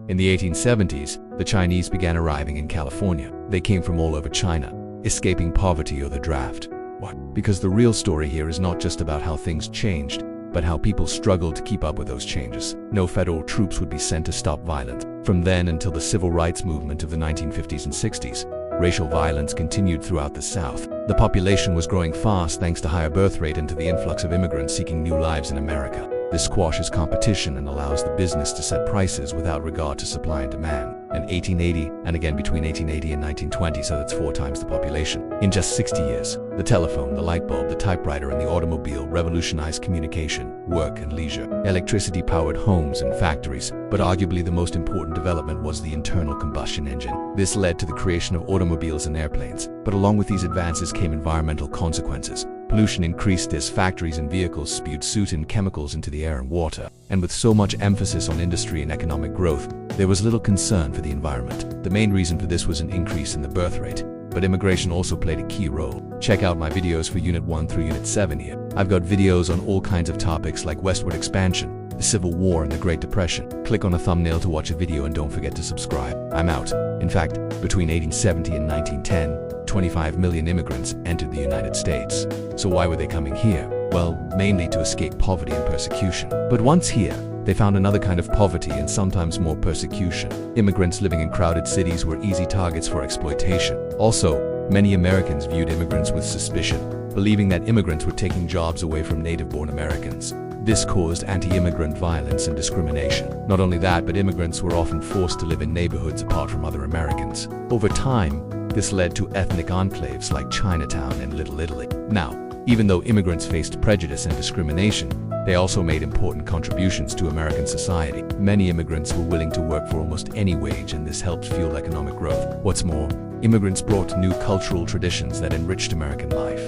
In the 1870s, the Chinese began arriving in California. They came from all over China, escaping poverty or the draft. What? Because the real story here is not just about how things changed, but how people struggled to keep up with those changes. No federal troops would be sent to stop violence. From then until the civil rights movement of the 1950s and 60s, racial violence continued throughout the South. The population was growing fast thanks to higher birth rate and to the influx of immigrants seeking new lives in America. This squashes competition and allows the business to set prices without regard to supply and demand. In 1880, and again between 1880 and 1920, so that's 4 times the population. In just 60 years, the telephone, the light bulb, the typewriter, and the automobile revolutionized communication, work, and leisure. Electricity powered homes and factories, but arguably the most important development was the internal combustion engine. This led to the creation of automobiles and airplanes, but along with these advances came environmental consequences. Pollution increased as factories and vehicles spewed soot and chemicals into the air and water. And with so much emphasis on industry and economic growth, there was little concern for the environment. The main reason for this was an increase in the birth rate, but immigration also played a key role. Check out my videos for Unit 1 through Unit 7 here. I've got videos on all kinds of topics like westward expansion, the Civil War, and the Great Depression. Click on a thumbnail to watch a video and don't forget to subscribe. I'm out. In fact, between 1870 and 1910, 25 million immigrants entered the United States. So why were they coming here? Well, mainly to escape poverty and persecution. But once here, they found another kind of poverty and sometimes more persecution. Immigrants living in crowded cities were easy targets for exploitation. Also, many Americans viewed immigrants with suspicion, believing that immigrants were taking jobs away from native-born Americans. This caused anti-immigrant violence and discrimination. Not only that, but immigrants were often forced to live in neighborhoods apart from other Americans. Over time, this led to ethnic enclaves like Chinatown and Little Italy. Now, even though immigrants faced prejudice and discrimination, they also made important contributions to American society. Many immigrants were willing to work for almost any wage, and this helped fuel economic growth. What's more, immigrants brought new cultural traditions that enriched American life.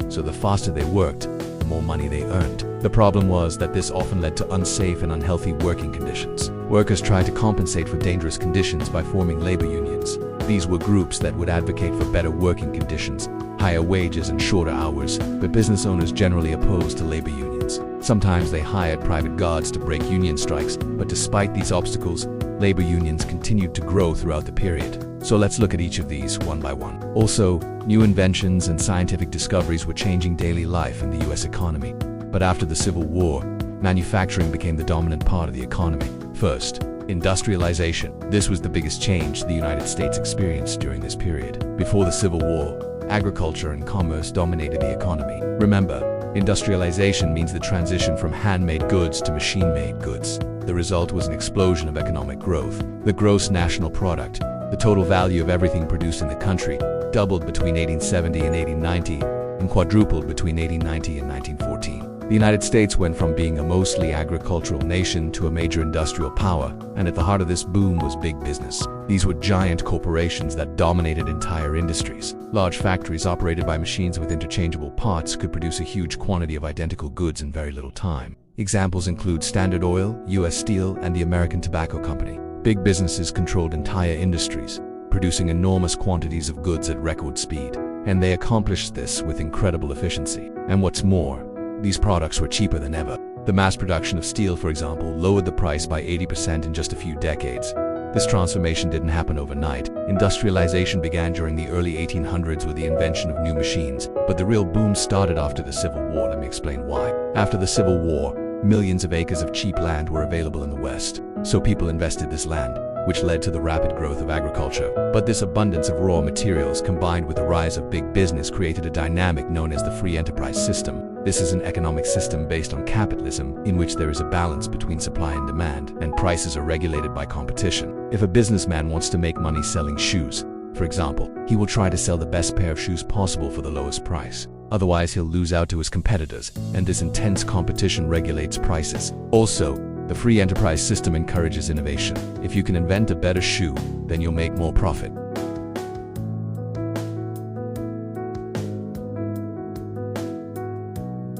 So the faster they worked, the more money they earned. The problem was that this often led to unsafe and unhealthy working conditions. Workers tried to compensate for dangerous conditions by forming labor unions. These were groups that would advocate for better working conditions, higher wages, and shorter hours, but business owners generally opposed to labor unions. Sometimes they hired private guards to break union strikes, but despite these obstacles, labor unions continued to grow throughout the period. So let's look at each of these one by one. Also, new inventions and scientific discoveries were changing daily life in the US economy. But after the Civil War, manufacturing became the dominant part of the economy. First, industrialization. This was the biggest change the United States experienced during this period. Before the Civil War, agriculture and commerce dominated the economy. Remember, industrialization means the transition from handmade goods to machine-made goods. The result was an explosion of economic growth. The gross national product, the total value of everything produced in the country, doubled between 1870 and 1890 and quadrupled between 1890 and 1914. The United States went from being a mostly agricultural nation to a major industrial power, and at the heart of this boom was big business. These were giant corporations that dominated entire industries. Large factories operated by machines with interchangeable parts could produce a huge quantity of identical goods in very little time. Examples include Standard Oil, US Steel, and the American Tobacco Company. Big businesses controlled entire industries, producing enormous quantities of goods at record speed, and they accomplished this with incredible efficiency. And what's more, these products were cheaper than ever. The mass production of steel, for example, lowered the price by 80% in just a few decades. This transformation didn't happen overnight. Industrialization began during the early 1800s with the invention of new machines, but the real boom started after the Civil War. Let me explain why. After the Civil War, millions of acres of cheap land were available in the West, so people invested this land, which led to the rapid growth of agriculture. But this abundance of raw materials combined with the rise of big business created a dynamic known as the free enterprise system. This is an economic system based on capitalism in which there is a balance between supply and demand, and prices are regulated by competition. If a businessman wants to make money selling shoes, for example, he will try to sell the best pair of shoes possible for the lowest price. Otherwise, he'll lose out to his competitors, and this intense competition regulates prices. Also, the free enterprise system encourages innovation. If you can invent a better shoe, then you'll make more profit.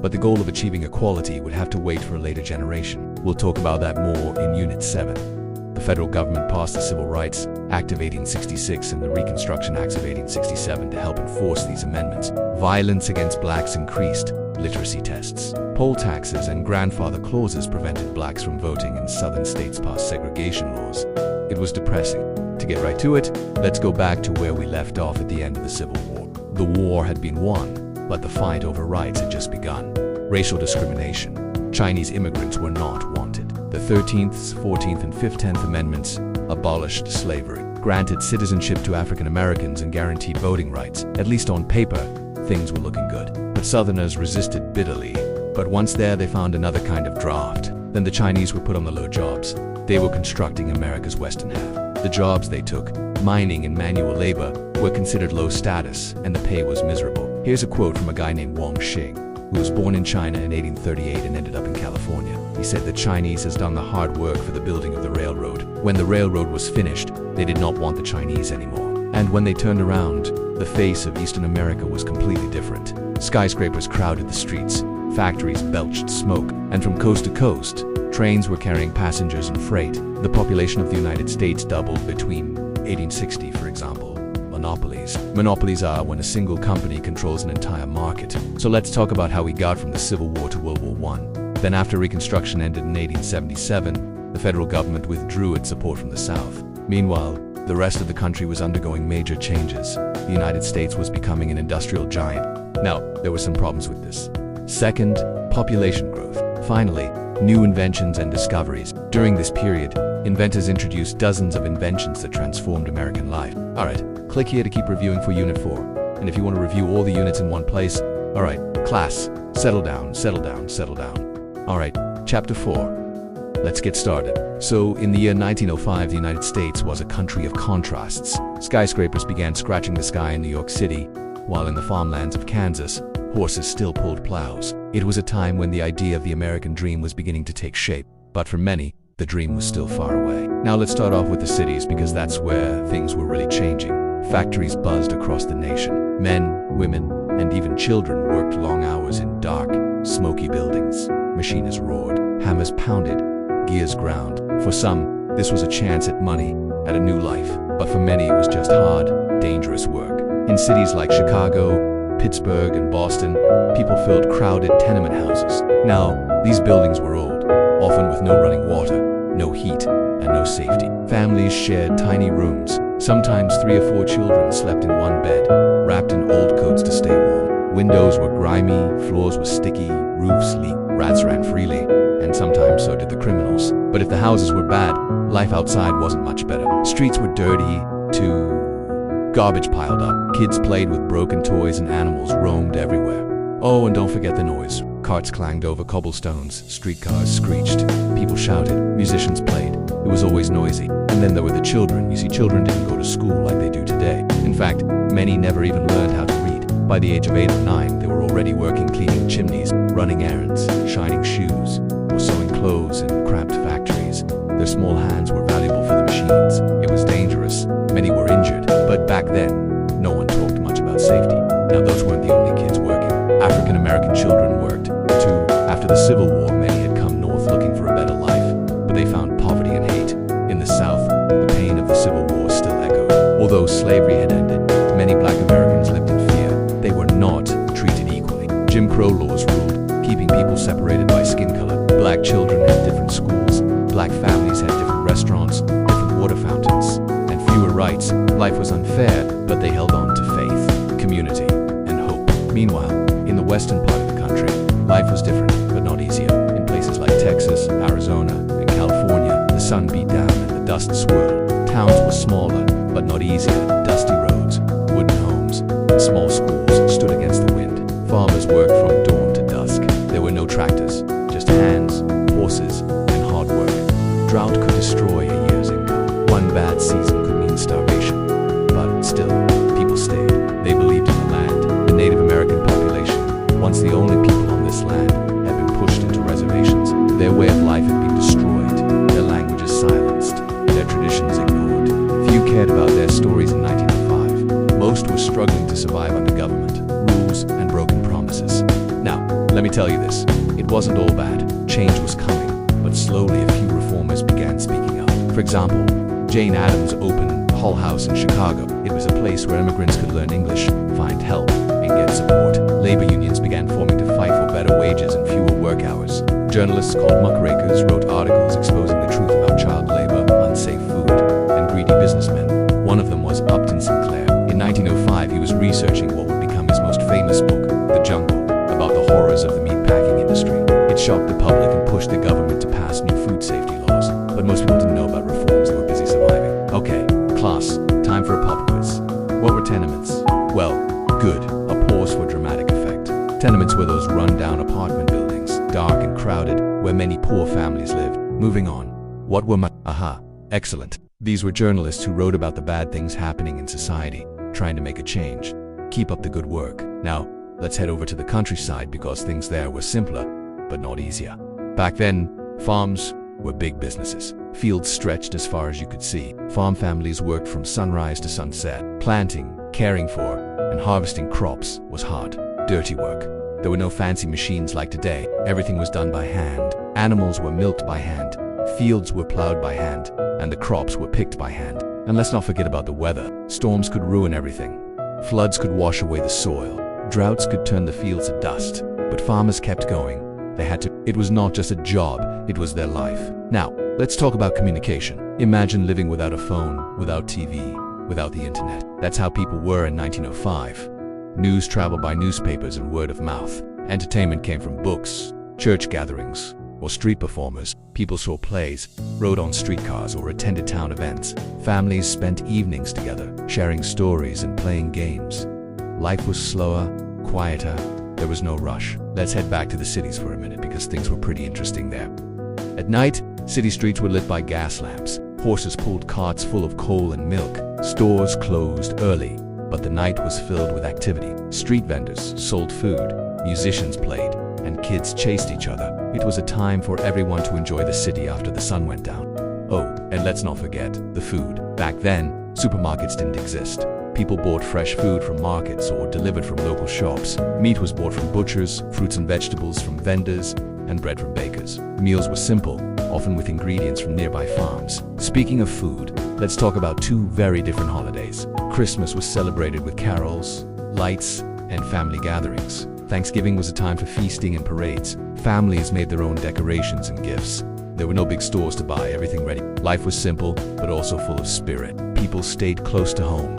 But the goal of achieving equality would have to wait for a later generation. We'll talk about that more in Unit 7. The federal government passed the Civil Rights Act of 1866 and the Reconstruction Acts of 1867 to help enforce these amendments. Violence against blacks increased. Literacy tests, poll taxes, and grandfather clauses prevented blacks from voting, and southern states passed segregation laws. It was depressing. To get right to it, let's go back to where we left off at the end of the Civil War. The war had been won, but the fight over rights had just begun. Racial discrimination. Chinese immigrants were not wanted. The 13th, 14th, and 15th Amendments abolished slavery, granted citizenship to African Americans, and guaranteed voting rights. At least on paper, things were looking good. But Southerners resisted bitterly. But once there, they found another kind of draft. Then the Chinese were put on the low jobs. They were constructing America's western half. The jobs they took, mining and manual labor, were considered low status, and the pay was miserable. Here's a quote from a guy named Wang Xing, who was born in China in 1838 and ended up in California. He said the Chinese has done the hard work for the building of the railroad. When the railroad was finished, they did not want the Chinese anymore. And when they turned around, the face of Eastern America was completely different. Skyscrapers crowded the streets, factories belched smoke, and from coast to coast, trains were carrying passengers and freight. The population of the United States doubled between 1860, for example. Monopolies. Monopolies are when a single company controls an entire market. So let's talk about how we got from the Civil War to World War I. Then after Reconstruction ended in 1877, the federal government withdrew its support from the South. Meanwhile, the rest of the country was undergoing major changes. The United States was becoming an industrial giant. Now, there were some problems with this. Second, population growth. Finally, new inventions and discoveries. During this period, inventors introduced dozens of inventions that transformed American life. Alright, click here to keep reviewing for Unit 4. And if you want to review all the units in one place, alright, class, settle down, settle down, settle down. Alright, Chapter 4. Let's get started. So, in the year 1905, the United States was a country of contrasts. Skyscrapers began scratching the sky in New York City, while in the farmlands of Kansas, horses still pulled plows. It was a time when the idea of the American dream was beginning to take shape, but for many, the dream was still far away. Now let's start off with the cities, because that's where things were really changing. Factories buzzed across the nation. Men, women, and even children worked long hours in dark, smoky buildings. Machinists roared, hammers pounded, gears ground. For some, this was a chance at money, at a new life. But for many, it was just hard, dangerous work. In cities like Chicago, Pittsburgh, and Boston, people filled crowded tenement houses. Now, these buildings were old, often with no running water, no heat, and no safety. Families shared tiny rooms. Sometimes 3 or 4 children slept in one bed, wrapped in old coats to stay warm. Windows were grimy, floors were sticky, roofs leaked, rats ran freely, and sometimes so did the criminals. But if the houses were bad, life outside wasn't much better. Streets were dirty, too. Garbage piled up. Kids played with broken toys and animals roamed everywhere. Oh, and don't forget the noise. Carts clanged over cobblestones, streetcars screeched, people shouted, musicians played. It was always noisy. And then there were the children. You see, children didn't go to school like they do today. In fact, many never even learned how to read. By the age of 8 or 9, they were already working cleaning chimneys, running errands, shining shoes, or sewing clothes in cramped factories. Their small hands were valuable for the machines. It was dangerous. Many were injured. But back then, no one talked much about safety. Now, those weren't the only kids working. African American children worked, too. After the Civil War, many had come north looking for a better life, but they found poverty and hate. In the South, the pain of the Civil War still echoed. Although slavery had ended, many black Americans lived in fear. They were not treated equally. Jim Crow laws ruled, keeping people separated by skin color. Black children had different schools. Black families had different restaurants, different water fountains, and fewer rights. Life was unfair, but they held on to faith, community, and hope. Meanwhile, in the western part of the country, life was different, but not easier. In places like Texas, Arizona, and California, the sun beat down and the dust swirled. Towns were smaller, but not easier. Dusty roads, wooden homes, and small schools stood against the wind. Farmers worked from dawn to dusk. There were no tractors, just hands, horses, and hard work. Drought could destroy a year's income. One bad season could mean starvation. But still, people stayed. They believed in the land. The Native American population, once the only people on this land, had been pushed into reservations. Their way of life had been destroyed, their languages silenced, their traditions ignored. Few cared about their stories in 1905. Most were struggling to survive under government, rules, and broken promises. Now, let me tell you this. It wasn't all bad. Change was coming, but slowly a few reformers began speaking up. For example, Jane Addams opened Hull House in Chicago. It was a place where immigrants could learn English, find help, and get support. Labor unions began forming to fight for better wages and fewer work hours. Journalists called muckrakers wrote articles exposing the truth about child labor, unsafe food, and greedy businessmen. One of them was Upton Sinclair. In 1905, he was researching what would become his most famous book, The Jungle, about the horrors of the meatpacking industry. It shocked the public and pushed the government to pass new food safety laws. But most people didn't know about reforms, they were busy surviving. Okay, class, time for a pop quiz. What were tenements? Well, good. A pause for dramatic effect. Tenements were those run-down apartment buildings, dark and crowded, where many poor families lived. Moving on. What were Aha. Excellent. These were journalists who wrote about the bad things happening in society, trying to make a change. Keep up the good work. Now, let's head over to the countryside because things there were simpler, but not easier. Back then, farms were big businesses. Fields stretched as far as you could see. Farm families worked from sunrise to sunset. Planting, caring for, and harvesting crops was hard, dirty work. There were no fancy machines like today. Everything was done by hand. Animals were milked by hand. Fields were plowed by hand, and the crops were picked by hand. And let's not forget about the weather. Storms could ruin everything. Floods could wash away the soil. Droughts could turn the fields to dust. But farmers kept going. They had to. It was not just a job, it was their life. Now, let's talk about communication. Imagine living without a phone, without TV, without the internet. That's how people were in 1905. News traveled by newspapers and word of mouth. Entertainment came from books, church gatherings, or street performers. People saw plays, rode on streetcars, or attended town events. Families spent evenings together, sharing stories and playing games. Life was slower, quieter. There was no rush. Let's head back to the cities for a minute because things were pretty interesting there. At night, city streets were lit by gas lamps. Horses pulled carts full of coal and milk. Stores closed early, but the night was filled with activity. Street vendors sold food, musicians played, and kids chased each other. It was a time for everyone to enjoy the city after the sun went down. Oh, and let's not forget the food. Back then, supermarkets didn't exist. People bought fresh food from markets or delivered from local shops. Meat was bought from butchers, fruits and vegetables from vendors, and bread from bakers. Meals were simple, often with ingredients from nearby farms. Speaking of food, let's talk about two very different holidays. Christmas was celebrated with carols, lights, and family gatherings. Thanksgiving was a time for feasting and parades. Families made their own decorations and gifts. There were no big stores to buy everything ready. Life was simple, but also full of spirit. People stayed close to home,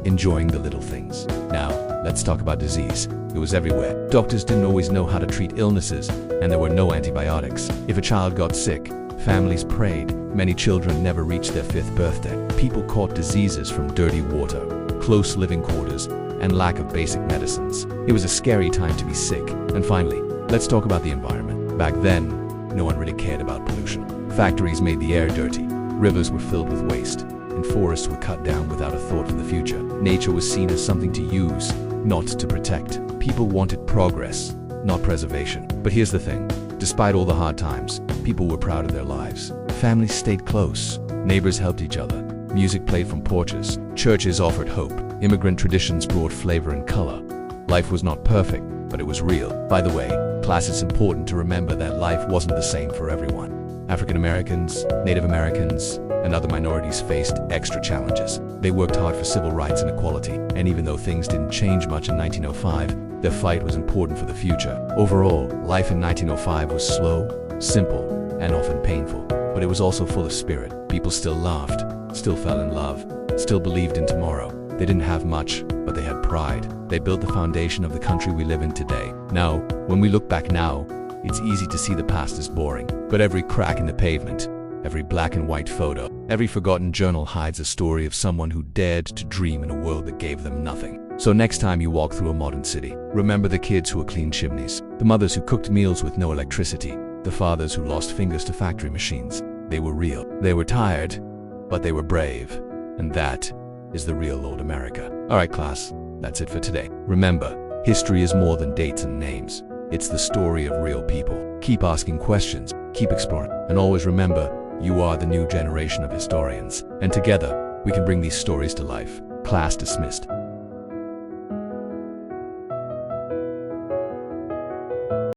enjoying the little things. Now, let's talk about disease. It was everywhere. Doctors didn't always know how to treat illnesses, and there were no antibiotics. If a child got sick, families prayed. Many children never reached their 5th birthday. People caught diseases from dirty water, close living quarters, and lack of basic medicines. It was a scary time to be sick. And finally, let's talk about the environment. Back then, no one really cared about pollution. Factories made the air dirty. Rivers were filled with waste, and forests were cut down without a thought for the future. Nature was seen as something to use, not to protect. People wanted progress, not preservation. But here's the thing. Despite all the hard times, people were proud of their lives. Families stayed close. Neighbors helped each other. Music played from porches. Churches offered hope. Immigrant traditions brought flavor and color. Life was not perfect, but it was real. By the way, class, it's important to remember that life wasn't the same for everyone. African Americans, Native Americans, and other minorities faced extra challenges. They worked hard for civil rights and equality, and even though things didn't change much in 1905, their fight was important for the future. Overall, life in 1905 was slow, simple, and often painful, but it was also full of spirit. People still laughed, still fell in love, still believed in tomorrow. They didn't have much, but they had pride. They built the foundation of the country we live in today. Now, when we look back now, it's easy to see the past as boring, but every crack in the pavement, every black and white photo, every forgotten journal hides a story of someone who dared to dream in a world that gave them nothing. So next time you walk through a modern city, remember the kids who cleaned chimneys, the mothers who cooked meals with no electricity, the fathers who lost fingers to factory machines. They were real. They were tired, but they were brave. And that is the real old America. All right, class, that's it for today. Remember, history is more than dates and names. It's the story of real people. Keep asking questions, keep exploring, and always remember, you are the new generation of historians. And together, we can bring these stories to life. Class dismissed.